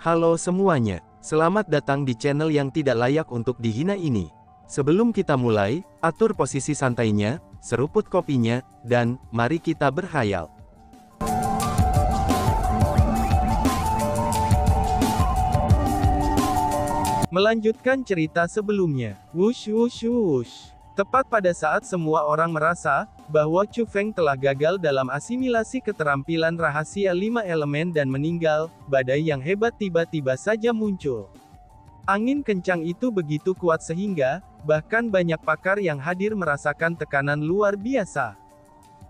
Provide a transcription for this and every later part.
Halo semuanya, selamat datang di channel yang tidak layak untuk dihina ini. Sebelum kita mulai, atur posisi santainya, seruput kopinya, dan mari kita berkhayal. Melanjutkan cerita sebelumnya. Wush wush wush. Tepat pada saat semua orang merasa bahwa Chu Feng telah gagal dalam asimilasi keterampilan rahasia 5 elemen dan meninggal, badai yang hebat tiba-tiba saja muncul. Angin kencang itu begitu kuat sehingga, bahkan banyak pakar yang hadir merasakan tekanan luar biasa.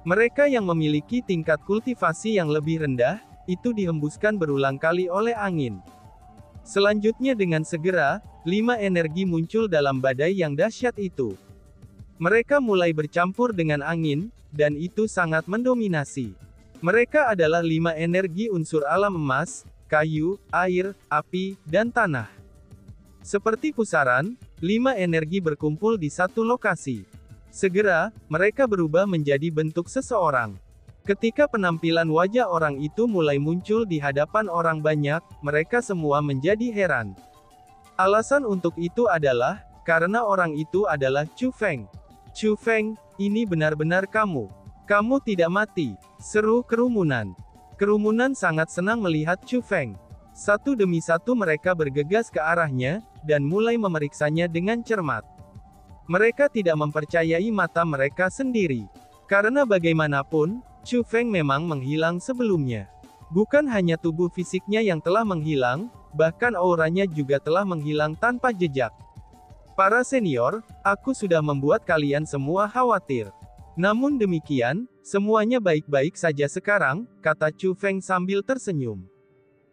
Mereka yang memiliki tingkat kultivasi yang lebih rendah, itu dihembuskan berulang kali oleh angin. Selanjutnya dengan segera, 5 energi muncul dalam badai yang dahsyat itu. Mereka mulai bercampur dengan angin, dan itu sangat mendominasi. Mereka adalah 5 energi unsur alam emas, kayu, air, api, dan tanah. Seperti pusaran, 5 energi berkumpul di satu lokasi. Segera, mereka berubah menjadi bentuk seseorang. Ketika penampilan wajah orang itu mulai muncul di hadapan orang banyak, mereka semua menjadi heran. Alasan untuk itu adalah, karena orang itu adalah Chu Feng. Chu Feng, ini benar-benar kamu. Kamu tidak mati, seru kerumunan. Kerumunan sangat senang melihat Chu Feng. Satu demi satu mereka bergegas ke arahnya, dan mulai memeriksanya dengan cermat. Mereka tidak mempercayai mata mereka sendiri. Karena bagaimanapun, Chu Feng memang menghilang sebelumnya. Bukan hanya tubuh fisiknya yang telah menghilang, bahkan auranya juga telah menghilang tanpa jejak. Para senior, aku sudah membuat kalian semua khawatir. Namun demikian, semuanya baik-baik saja sekarang, kata Chu Feng sambil tersenyum.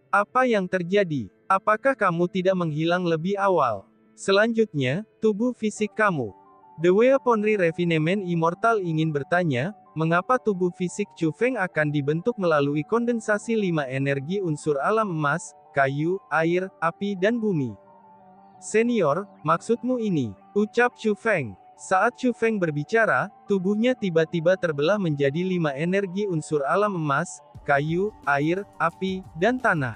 Apa yang terjadi? Apakah kamu tidak menghilang lebih awal? Selanjutnya, tubuh fisik kamu. The Weaponry Refinement Immortal ingin bertanya, mengapa tubuh fisik Chu Feng akan dibentuk melalui kondensasi 5 energi unsur alam emas, kayu, air, api dan bumi. Senior, maksudmu ini, ucap Chu Feng. Saat Chu Feng berbicara, tubuhnya tiba-tiba terbelah menjadi 5 energi unsur alam emas, kayu, air, api, dan tanah.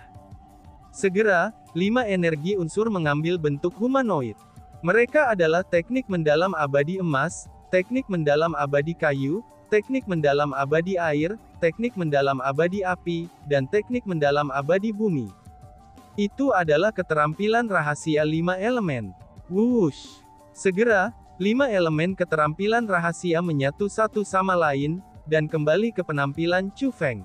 Segera, 5 energi unsur mengambil bentuk humanoid. Mereka adalah teknik mendalam abadi emas, teknik mendalam abadi kayu, teknik mendalam abadi air, teknik mendalam abadi api, dan teknik mendalam abadi bumi. Itu adalah keterampilan rahasia 5 elemen. Wush! Segera, 5 elemen keterampilan rahasia menyatu satu sama lain, dan kembali ke penampilan Chu Feng.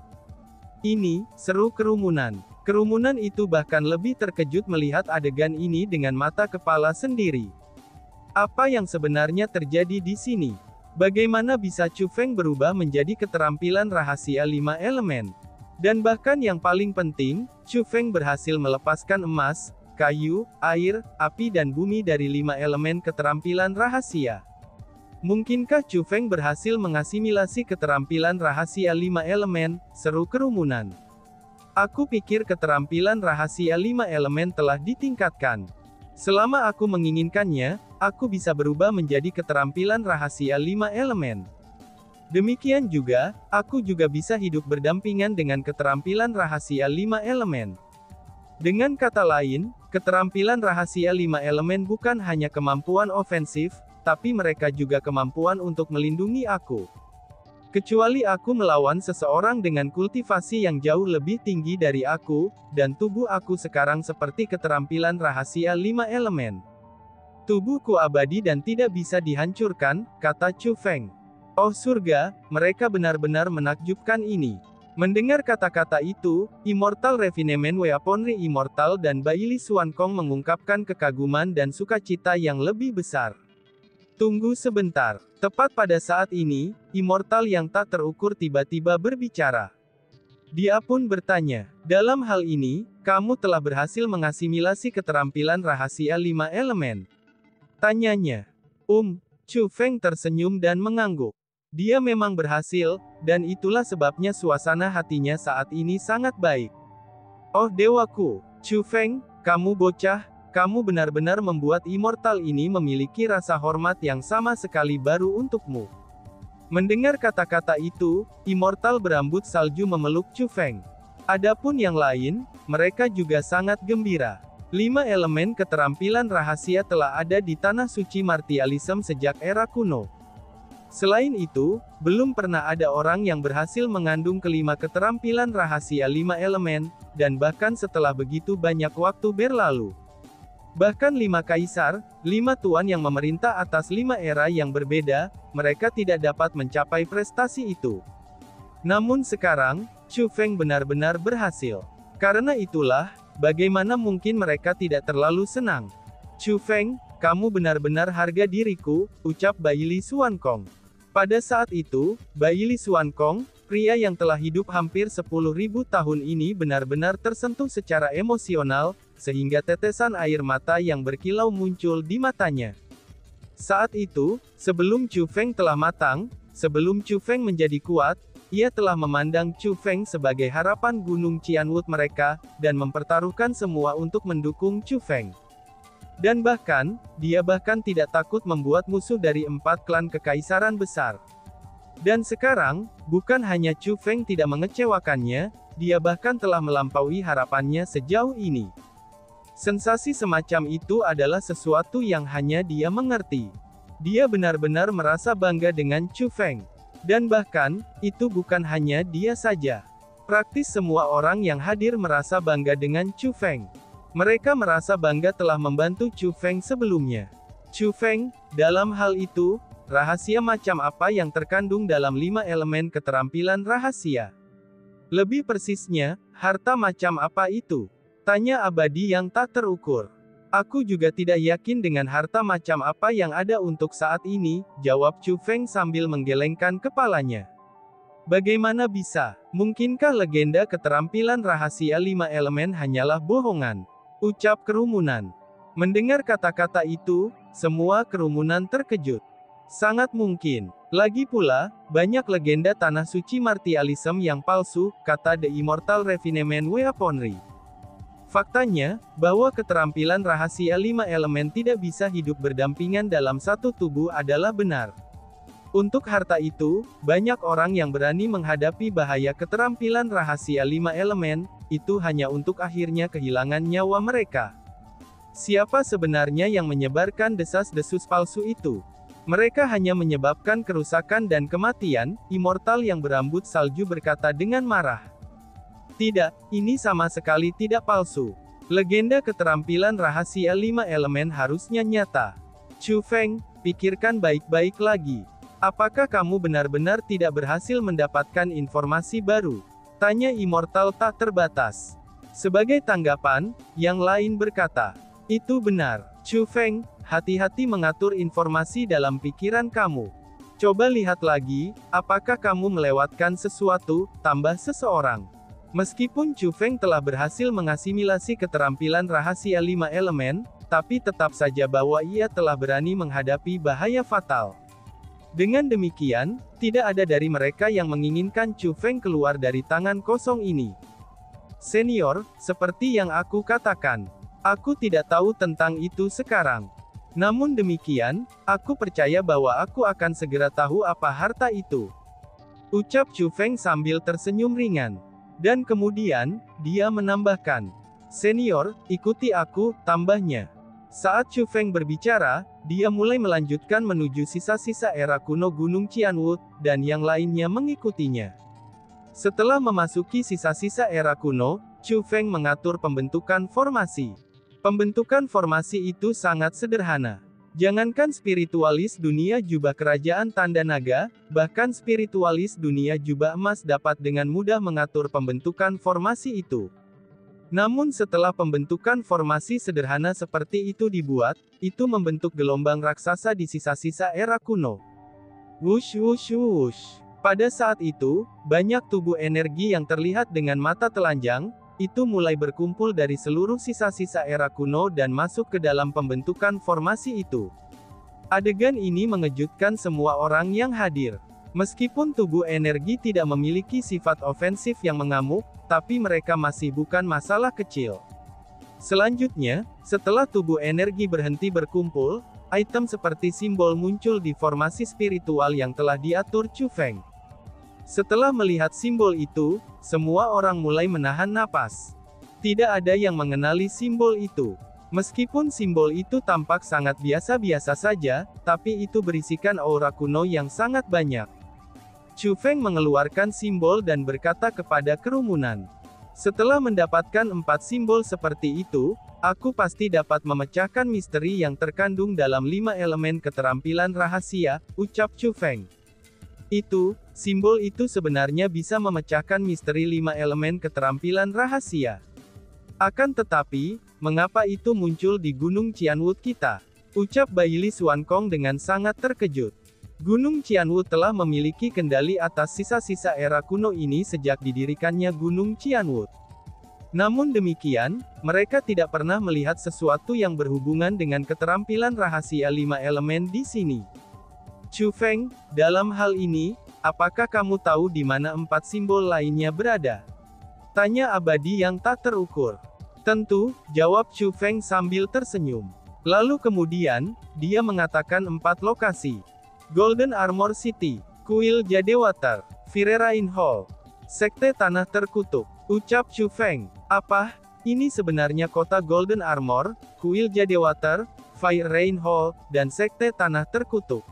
Ini, seru kerumunan. Kerumunan itu bahkan lebih terkejut melihat adegan ini dengan mata kepala sendiri. Apa yang sebenarnya terjadi di sini? Bagaimana bisa Chu Feng berubah menjadi keterampilan rahasia 5 elemen? Dan bahkan yang paling penting, Chu Feng berhasil melepaskan emas, kayu, air, api dan bumi dari 5 elemen keterampilan rahasia. Mungkinkah Chu Feng berhasil mengasimilasi keterampilan rahasia 5 elemen, seru kerumunan. Aku pikir keterampilan rahasia 5 elemen telah ditingkatkan. Selama aku menginginkannya, aku bisa berubah menjadi keterampilan rahasia 5 elemen. Demikian juga, aku juga bisa hidup berdampingan dengan keterampilan rahasia 5 elemen. Dengan kata lain, keterampilan rahasia 5 elemen bukan hanya kemampuan ofensif, tapi mereka juga kemampuan untuk melindungi aku. Kecuali aku melawan seseorang dengan kultivasi yang jauh lebih tinggi dari aku, dan tubuh aku sekarang seperti keterampilan rahasia 5 elemen. Tubuhku abadi dan tidak bisa dihancurkan, kata Chu Feng. Oh surga, mereka benar-benar menakjubkan ini. Mendengar kata-kata itu, Immortal Refinement Weaponry Immortal dan Baili Xuankong mengungkapkan kekaguman dan sukacita yang lebih besar. Tunggu sebentar. Tepat pada saat ini, Immortal yang tak terukur tiba-tiba berbicara. Dia pun bertanya, dalam hal ini, kamu telah berhasil mengasimilasi keterampilan rahasia 5 elemen. Tanyanya. Chu Feng tersenyum dan mengangguk. Dia memang berhasil, dan itulah sebabnya suasana hatinya saat ini sangat baik. Oh dewaku, Chu Feng, kamu bocah, kamu benar-benar membuat Immortal ini memiliki rasa hormat yang sama sekali baru untukmu. Mendengar kata-kata itu, Immortal berambut salju memeluk Chu Feng. Adapun yang lain, mereka juga sangat gembira. 5 elemen keterampilan rahasia telah ada di tanah suci martialisme sejak era kuno. Selain itu, belum pernah ada orang yang berhasil mengandung kelima keterampilan rahasia 5 elemen, dan bahkan setelah begitu banyak waktu berlalu. Bahkan 5 kaisar, 5 tuan yang memerintah atas 5 era yang berbeda, mereka tidak dapat mencapai prestasi itu. Namun sekarang, Chu Feng benar-benar berhasil. Karena itulah, bagaimana mungkin mereka tidak terlalu senang? Chu Feng, kamu benar-benar harga diriku, ucap Baili Xuankong. Pada saat itu, Baili Xuankong, pria yang telah hidup hampir 10.000 tahun ini benar-benar tersentuh secara emosional, sehingga tetesan air mata yang berkilau muncul di matanya. Saat itu, sebelum Chu Feng telah matang, sebelum Chu Feng menjadi kuat, ia telah memandang Chu Feng sebagai harapan Gunung Qianwut mereka, dan mempertaruhkan semua untuk mendukung Chu Feng. Dan bahkan, dia bahkan tidak takut membuat musuh dari 4 klan kekaisaran besar. Dan sekarang, bukan hanya Chu Feng tidak mengecewakannya, dia bahkan telah melampaui harapannya sejauh ini. Sensasi semacam itu adalah sesuatu yang hanya dia mengerti. Dia benar-benar merasa bangga dengan Chu Feng. Dan bahkan, itu bukan hanya dia saja. Praktis semua orang yang hadir merasa bangga dengan Chu Feng. Mereka merasa bangga telah membantu Chu Feng sebelumnya. Chu Feng, dalam hal itu, rahasia macam apa yang terkandung dalam 5 elemen keterampilan rahasia? Lebih persisnya, harta macam apa itu? Tanya abadi yang tak terukur. Aku juga tidak yakin dengan harta macam apa yang ada untuk saat ini, jawab Chu Feng sambil menggelengkan kepalanya. Bagaimana bisa? Mungkinkah legenda keterampilan rahasia 5 elemen hanyalah bohongan? Ucap kerumunan. Mendengar kata-kata itu, semua kerumunan terkejut. Sangat mungkin. Lagi pula, banyak legenda tanah suci martialisme yang palsu, kata The Immortal Refinement Weaponry. Faktanya, bahwa keterampilan rahasia 5 elemen tidak bisa hidup berdampingan dalam satu tubuh adalah benar. Untuk harta itu, banyak orang yang berani menghadapi bahaya keterampilan rahasia 5 elemen, itu hanya untuk akhirnya kehilangan nyawa mereka. Siapa sebenarnya yang menyebarkan desas-desus palsu itu? Mereka hanya menyebabkan kerusakan dan kematian, Immortal yang berambut salju berkata dengan marah. Tidak, ini sama sekali tidak palsu. Legenda keterampilan rahasia 5 elemen harusnya nyata. Chu Feng, pikirkan baik-baik lagi. Apakah kamu benar-benar tidak berhasil mendapatkan informasi baru? Tanya Immortal tak terbatas. Sebagai tanggapan, yang lain berkata, itu benar. Chu Feng, hati-hati mengatur informasi dalam pikiran kamu. Coba lihat lagi, apakah kamu melewatkan sesuatu, tambah seseorang. Meskipun Chu Feng telah berhasil mengasimilasi keterampilan rahasia 5 elemen, tapi tetap saja bahwa ia telah berani menghadapi bahaya fatal. Dengan demikian, tidak ada dari mereka yang menginginkan Chu Feng keluar dari tangan kosong ini. Senior, seperti yang aku katakan, aku tidak tahu tentang itu sekarang. Namun demikian, aku percaya bahwa aku akan segera tahu apa harta itu. Ucap Chu Feng sambil tersenyum ringan. Dan kemudian, dia menambahkan, senior, ikuti aku, tambahnya. Saat Chu Feng berbicara, dia mulai melanjutkan menuju sisa-sisa era kuno Gunung Qianwut, dan yang lainnya mengikutinya. Setelah memasuki sisa-sisa era kuno, Chu Feng mengatur pembentukan formasi. Pembentukan formasi itu sangat sederhana. Jangankan spiritualis dunia jubah kerajaan tanda naga, bahkan spiritualis dunia jubah emas dapat dengan mudah mengatur pembentukan formasi itu. Namun setelah pembentukan formasi sederhana seperti itu dibuat, itu membentuk gelombang raksasa di sisa-sisa era kuno. Wush wush wush. Pada saat itu, banyak tubuh energi yang terlihat dengan mata telanjang, itu mulai berkumpul dari seluruh sisa-sisa era kuno dan masuk ke dalam pembentukan formasi itu. Adegan ini mengejutkan semua orang yang hadir. Meskipun tubuh energi tidak memiliki sifat ofensif yang mengamuk, tapi mereka masih bukan masalah kecil. Selanjutnya, setelah tubuh energi berhenti berkumpul, item seperti simbol muncul di formasi spiritual yang telah diatur Chu Feng. Setelah melihat simbol itu, semua orang mulai menahan napas. Tidak ada yang mengenali simbol itu. Meskipun simbol itu tampak sangat biasa-biasa saja, tapi itu berisikan aura kuno yang sangat banyak. Chu Feng mengeluarkan simbol dan berkata kepada kerumunan. Setelah mendapatkan 4 simbol seperti itu, aku pasti dapat memecahkan misteri yang terkandung dalam 5 elemen keterampilan rahasia, ucap Chu Feng. Simbol itu sebenarnya bisa memecahkan misteri 5 elemen keterampilan rahasia. Akan tetapi, mengapa itu muncul di Gunung Qianwu kita? Ucap Baili Xuankong dengan sangat terkejut. Gunung Qianwu telah memiliki kendali atas sisa-sisa era kuno ini sejak didirikannya Gunung Qianwu. Namun demikian, mereka tidak pernah melihat sesuatu yang berhubungan dengan keterampilan rahasia 5 elemen di sini. Chu Feng, dalam hal ini, apakah kamu tahu di mana 4 simbol lainnya berada? Tanya abadi yang tak terukur. Tentu, jawab Chu Feng sambil tersenyum. Lalu kemudian, dia mengatakan 4 lokasi. Golden Armor City, Kuil Jadewater, Firerain Hall, Sekte Tanah Terkutuk. Ucap Chu Feng. Apa? Ini sebenarnya kota Golden Armor, Kuil Jadewater, Firerain Hall, dan Sekte Tanah Terkutuk.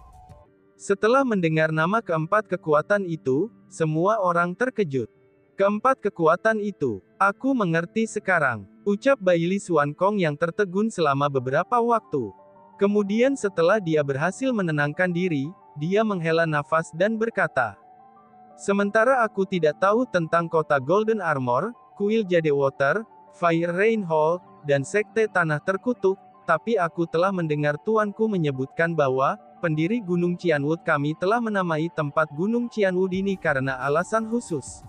Setelah mendengar nama keempat kekuatan itu, semua orang terkejut. Keempat kekuatan itu, aku mengerti sekarang, ucap Baili Xuankong yang tertegun selama beberapa waktu. Kemudian setelah dia berhasil menenangkan diri, dia menghela nafas dan berkata, sementara aku tidak tahu tentang kota Golden Armor, Kuil Jadewater, Firerain Hall, dan Sekte Tanah Terkutuk, tapi aku telah mendengar tuanku menyebutkan bahwa, pendiri Gunung Qianwu kami telah menamai tempat Gunung Qianwu ini karena alasan khusus.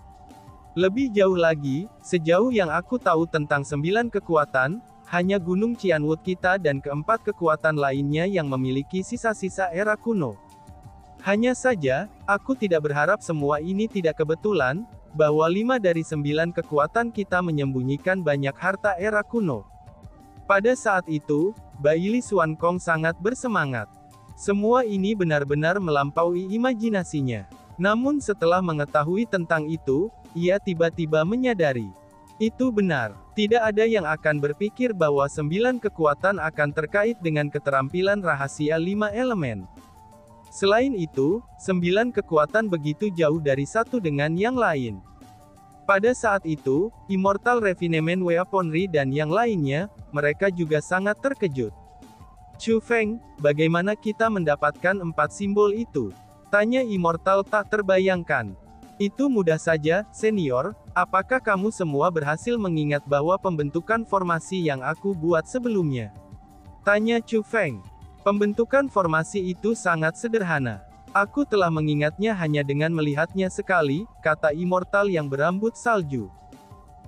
Lebih jauh lagi, sejauh yang aku tahu tentang 9 kekuatan, hanya Gunung Qianwu kita dan keempat kekuatan lainnya yang memiliki sisa-sisa era kuno. Hanya saja, aku tidak berharap semua ini tidak kebetulan, bahwa 5 dari 9 kekuatan kita menyembunyikan banyak harta era kuno. Pada saat itu, Baili Xuankong sangat bersemangat. Semua ini benar-benar melampaui imajinasinya. Namun setelah mengetahui tentang itu, ia tiba-tiba menyadari. Itu benar. Tidak ada yang akan berpikir bahwa 9 kekuatan akan terkait dengan keterampilan rahasia 5 elemen. Selain itu, 9 kekuatan begitu jauh dari satu dengan yang lain. Pada saat itu, Immortal Refinement Weaponry dan yang lainnya, mereka juga sangat terkejut. Chu Feng, bagaimana kita mendapatkan 4 simbol itu? Tanya Immortal tak terbayangkan. Itu mudah saja, senior, apakah kamu semua berhasil mengingat bahwa pembentukan formasi yang aku buat sebelumnya? Tanya Chu Feng. Pembentukan formasi itu sangat sederhana. Aku telah mengingatnya hanya dengan melihatnya sekali, kata Immortal yang berambut salju.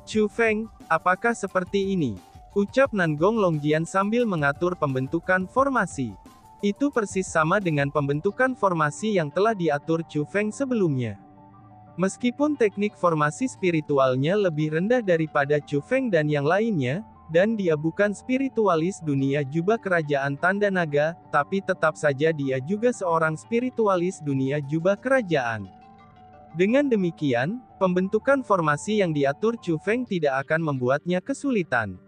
Chu Feng, apakah seperti ini? Ucap Nangong Longjian sambil mengatur pembentukan formasi. Itu persis sama dengan pembentukan formasi yang telah diatur Chu Feng sebelumnya. Meskipun teknik formasi spiritualnya lebih rendah daripada Chu Feng dan yang lainnya, dan dia bukan spiritualis dunia jubah kerajaan tanda naga, tapi tetap saja dia juga seorang spiritualis dunia jubah kerajaan. Dengan demikian, pembentukan formasi yang diatur Chu Feng tidak akan membuatnya kesulitan.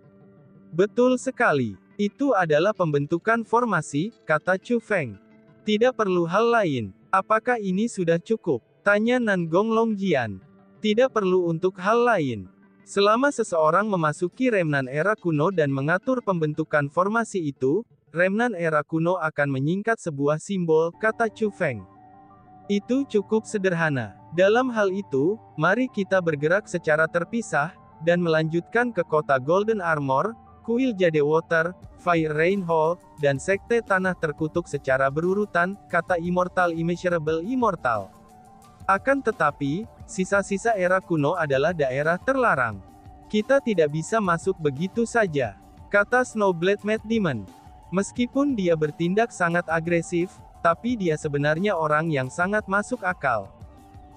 Betul sekali. Itu adalah pembentukan formasi, kata Chu Feng. Tidak perlu hal lain. Apakah ini sudah cukup? Tanya Nangong Longjian. Tidak perlu untuk hal lain. Selama seseorang memasuki remnan era kuno dan mengatur pembentukan formasi itu, remnan era kuno akan menyingkat sebuah simbol, kata Chu Feng. Itu cukup sederhana. Dalam hal itu, mari kita bergerak secara terpisah, dan melanjutkan ke kota Golden Armor, Kuil Jadewater, Firerain Hall, dan Sekte Tanah Terkutuk secara berurutan, kata Immortal Immeasurable Immortal. Akan tetapi, sisa-sisa era kuno adalah daerah terlarang. Kita tidak bisa masuk begitu saja, kata Snowblade Mad Demon. Meskipun dia bertindak sangat agresif, tapi dia sebenarnya orang yang sangat masuk akal.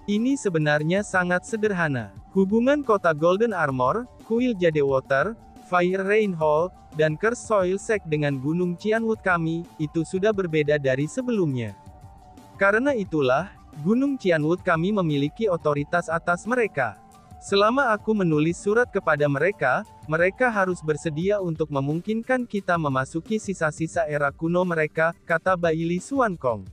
Ini sebenarnya sangat sederhana. Hubungan kota Golden Armor, Kuil Jadewater, Firerain Hall, dan Curse Soil Sect dengan Gunung Qianwu kami, itu sudah berbeda dari sebelumnya. Karena itulah, Gunung Qianwood kami memiliki otoritas atas mereka. Selama aku menulis surat kepada mereka, mereka harus bersedia untuk memungkinkan kita memasuki sisa-sisa era kuno mereka, kata Bailey Xuankong.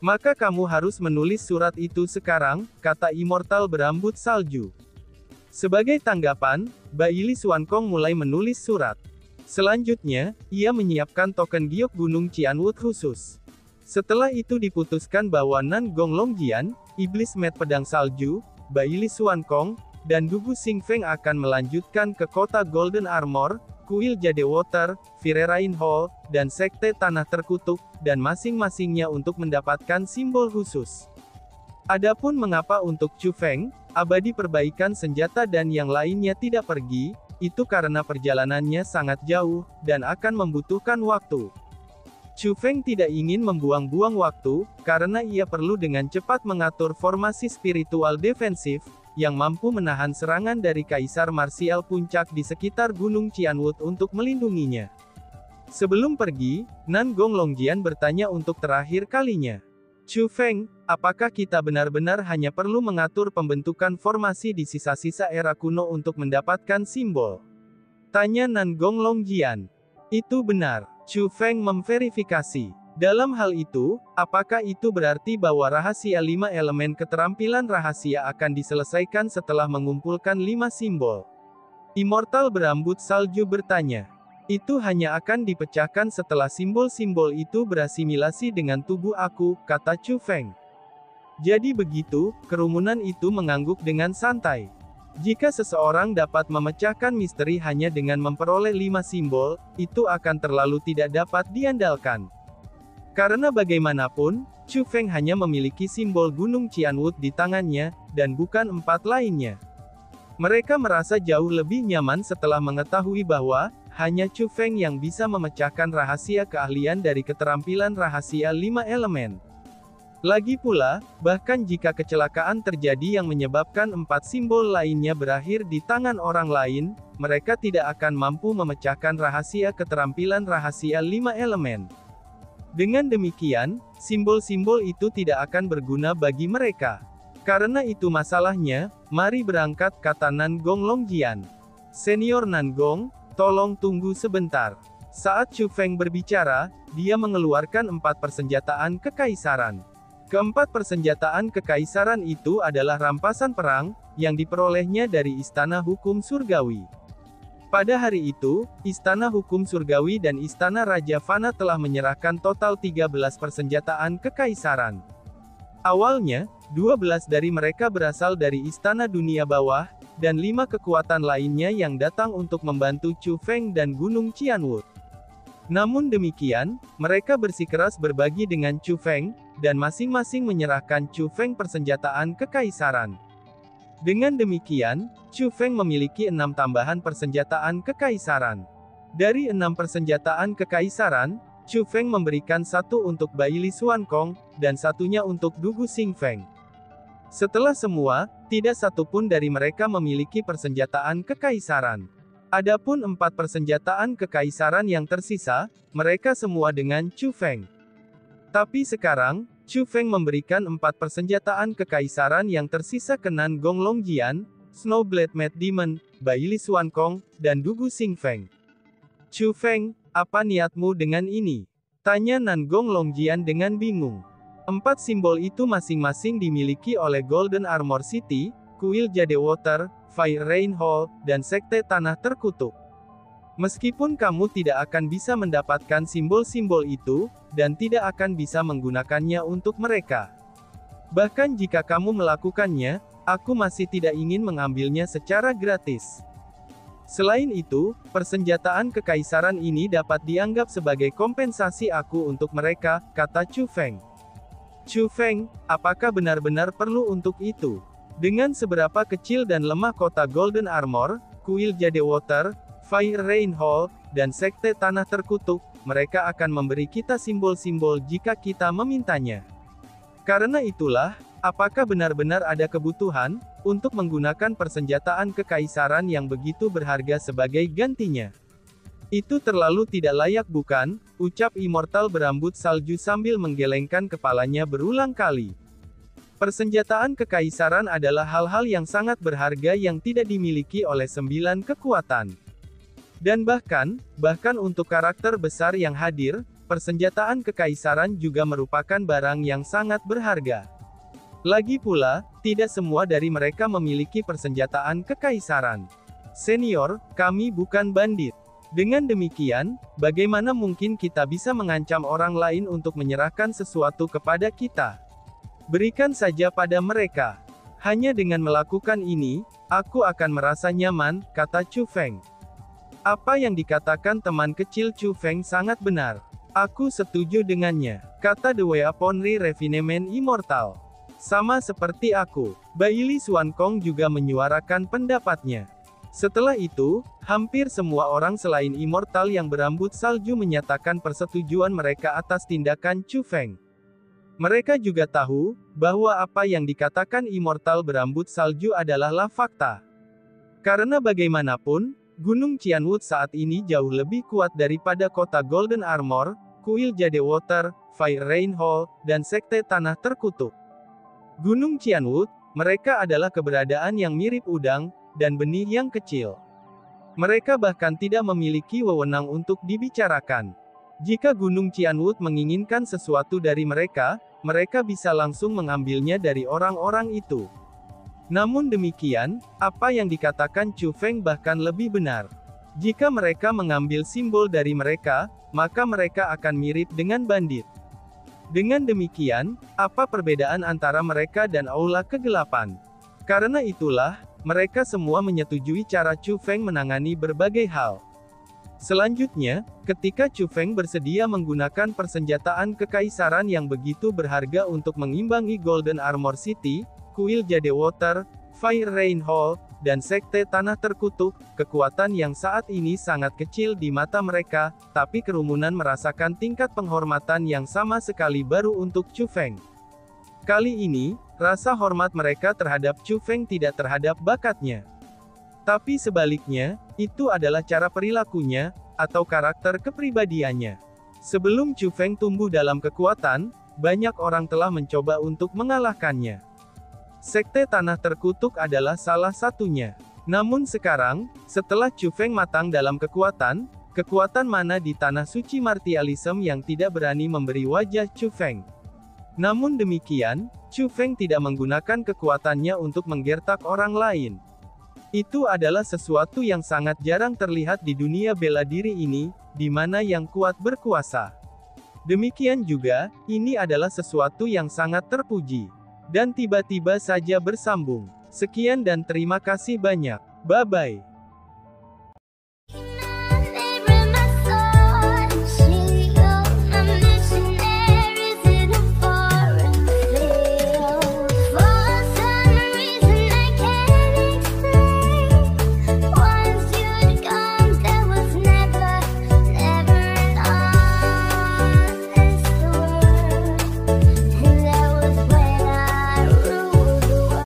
Maka kamu harus menulis surat itu sekarang, kata Immortal berambut salju. Sebagai tanggapan, Bailey Xuankong mulai menulis surat. Selanjutnya, ia menyiapkan token giok Gunung Qianwood khusus. Setelah itu diputuskan bahwa Nan Gong Longjian, Iblis Mat Pedang Salju, Bailey Xuankong, dan Dugu Xingfeng akan melanjutkan ke kota Golden Armor, Kuil Jade Water, Firerain Hall, dan Sekte Tanah Terkutuk, dan masing-masingnya untuk mendapatkan simbol khusus. Adapun mengapa untuk Chu Feng, abadi perbaikan senjata dan yang lainnya tidak pergi, itu karena perjalanannya sangat jauh, dan akan membutuhkan waktu. Chu Feng tidak ingin membuang-buang waktu, karena ia perlu dengan cepat mengatur formasi spiritual defensif, yang mampu menahan serangan dari Kaisar Marsial Puncak di sekitar Gunung Qianwood untuk melindunginya. Sebelum pergi, Nan Gong Longjian bertanya untuk terakhir kalinya. Chu Feng, apakah kita benar-benar hanya perlu mengatur pembentukan formasi di sisa-sisa era kuno untuk mendapatkan simbol? Tanya Nan Gong Longjian. Itu benar. Chu Feng memverifikasi. Dalam hal itu, apakah itu berarti bahwa rahasia 5 elemen keterampilan rahasia akan diselesaikan setelah mengumpulkan 5 simbol? Immortal berambut salju bertanya. Itu hanya akan dipecahkan setelah simbol-simbol itu berasimilasi dengan tubuh aku, kata Chu Feng. Jadi begitu, kerumunan itu mengangguk dengan santai. Jika seseorang dapat memecahkan misteri hanya dengan memperoleh 5 simbol, itu akan terlalu tidak dapat diandalkan. Karena bagaimanapun, Chu Feng hanya memiliki simbol Gunung Qianwood di tangannya, dan bukan 4 lainnya. Mereka merasa jauh lebih nyaman setelah mengetahui bahwa, hanya Chu Feng yang bisa memecahkan rahasia keahlian dari keterampilan rahasia 5 elemen. Lagi pula, bahkan jika kecelakaan terjadi yang menyebabkan 4 simbol lainnya berakhir di tangan orang lain, mereka tidak akan mampu memecahkan rahasia keterampilan rahasia 5 elemen. Dengan demikian, simbol-simbol itu tidak akan berguna bagi mereka. Karena itu masalahnya, mari berangkat, kata Nan Gong Longjian. Senior Nan Gong, tolong tunggu sebentar. Saat Chu Feng berbicara, dia mengeluarkan 4 persenjataan kekaisaran. Keempat persenjataan kekaisaran itu adalah rampasan perang, yang diperolehnya dari Istana Hukum Surgawi. Pada hari itu, Istana Hukum Surgawi dan Istana Raja Fana telah menyerahkan total 13 persenjataan kekaisaran. Awalnya, 12 dari mereka berasal dari Istana Dunia Bawah, dan 5 kekuatan lainnya yang datang untuk membantu Chu Feng dan Gunung Qianwood. Namun demikian, mereka bersikeras berbagi dengan Chu Feng, dan masing-masing menyerahkan Chu Feng persenjataan kekaisaran. Dengan demikian, Chu Feng memiliki 6 tambahan persenjataan kekaisaran. Dari 6 persenjataan kekaisaran, Chu Feng memberikan 1 untuk Bailey Xuankong, dan 1-nya untuk Dugu Xingfeng. Setelah semua, tidak satu pun dari mereka memiliki persenjataan kekaisaran. Adapun 4 persenjataan kekaisaran yang tersisa, mereka semua dengan Chu Feng. Tapi sekarang, Chu Feng memberikan 4 persenjataan kekaisaran yang tersisa ke Nan Gong Longjian, Snowblade Mad Demon, Bailey Xuankong, dan Dugu Xingfeng. Chu Feng, apa niatmu dengan ini? Tanya Nan Gong Longjian dengan bingung. 4 simbol itu masing-masing dimiliki oleh Golden Armor City, Kuil Jade Water, Firerain Hall, dan Sekte Tanah Terkutuk. Meskipun kamu tidak akan bisa mendapatkan simbol-simbol itu, dan tidak akan bisa menggunakannya untuk mereka. Bahkan jika kamu melakukannya, aku masih tidak ingin mengambilnya secara gratis. Selain itu, persenjataan kekaisaran ini dapat dianggap sebagai kompensasi aku untuk mereka, kata Chu Feng. Chu Feng, apakah benar-benar perlu untuk itu? Dengan seberapa kecil dan lemah kota Golden Armor, Kuil Jade Water, Firerain Hall, dan Sekte Tanah Terkutuk, mereka akan memberi kita simbol-simbol jika kita memintanya. Karena itulah, apakah benar-benar ada kebutuhan untuk menggunakan persenjataan kekaisaran yang begitu berharga sebagai gantinya? Itu terlalu tidak layak bukan? Ucap Immortal berambut salju sambil menggelengkan kepalanya berulang kali. Persenjataan kekaisaran adalah hal-hal yang sangat berharga yang tidak dimiliki oleh 9 kekuatan. Dan bahkan untuk karakter besar yang hadir, persenjataan kekaisaran juga merupakan barang yang sangat berharga. Lagi pula, tidak semua dari mereka memiliki persenjataan kekaisaran. Senior, kami bukan bandit. Dengan demikian, bagaimana mungkin kita bisa mengancam orang lain untuk menyerahkan sesuatu kepada kita? Berikan saja pada mereka. Hanya dengan melakukan ini, aku akan merasa nyaman, kata Chu Feng. Apa yang dikatakan teman kecil Chu Feng sangat benar. Aku setuju dengannya, kata The Weaponry Refinement Immortal. Sama seperti aku, Bailey Xuankong juga menyuarakan pendapatnya. Setelah itu, hampir semua orang selain Immortal yang berambut salju menyatakan persetujuan mereka atas tindakan Chu Feng. Mereka juga tahu bahwa apa yang dikatakan Immortal berambut salju adalah fakta. Karena bagaimanapun, Gunung Qianwood saat ini jauh lebih kuat daripada kota Golden Armor, kuil Jade Water, Fire Rain Hall, dan Sekte Tanah Terkutuk. Gunung Qianwood, mereka adalah keberadaan yang mirip udang dan benih yang kecil. Mereka bahkan tidak memiliki wewenang untuk dibicarakan. Jika Gunung Qianwood menginginkan sesuatu dari mereka, mereka bisa langsung mengambilnya dari orang-orang itu. Namun demikian, apa yang dikatakan Chu Feng bahkan lebih benar. Jika mereka mengambil simbol dari mereka, maka mereka akan mirip dengan bandit. Dengan demikian, apa perbedaan antara mereka dan Aula Kegelapan? Karena itulah, mereka semua menyetujui cara Chu Feng menangani berbagai hal. Selanjutnya, ketika Chu Feng bersedia menggunakan persenjataan kekaisaran yang begitu berharga untuk mengimbangi Golden Armor City, kuil Jade Water, Fire Rain Hall, dan Sekte Tanah Terkutuk, kekuatan yang saat ini sangat kecil di mata mereka, tapi kerumunan merasakan tingkat penghormatan yang sama sekali baru untuk Chu Feng. Kali ini, rasa hormat mereka terhadap Chu Feng tidak terhadap bakatnya. Tapi sebaliknya, itu adalah cara perilakunya, atau karakter kepribadiannya. Sebelum Chu Feng tumbuh dalam kekuatan, banyak orang telah mencoba untuk mengalahkannya. Sekte Tanah Terkutuk adalah salah satunya. Namun sekarang, setelah Chu Feng matang dalam kekuatan mana di Tanah Suci Martialism yang tidak berani memberi wajah Chu Feng? Namun demikian, Chu Feng tidak menggunakan kekuatannya untuk menggertak orang lain. Itu adalah sesuatu yang sangat jarang terlihat di dunia bela diri ini, di mana yang kuat berkuasa. Demikian juga, ini adalah sesuatu yang sangat terpuji. Dan tiba-tiba saja bersambung. Sekian dan terima kasih banyak. Bye-bye.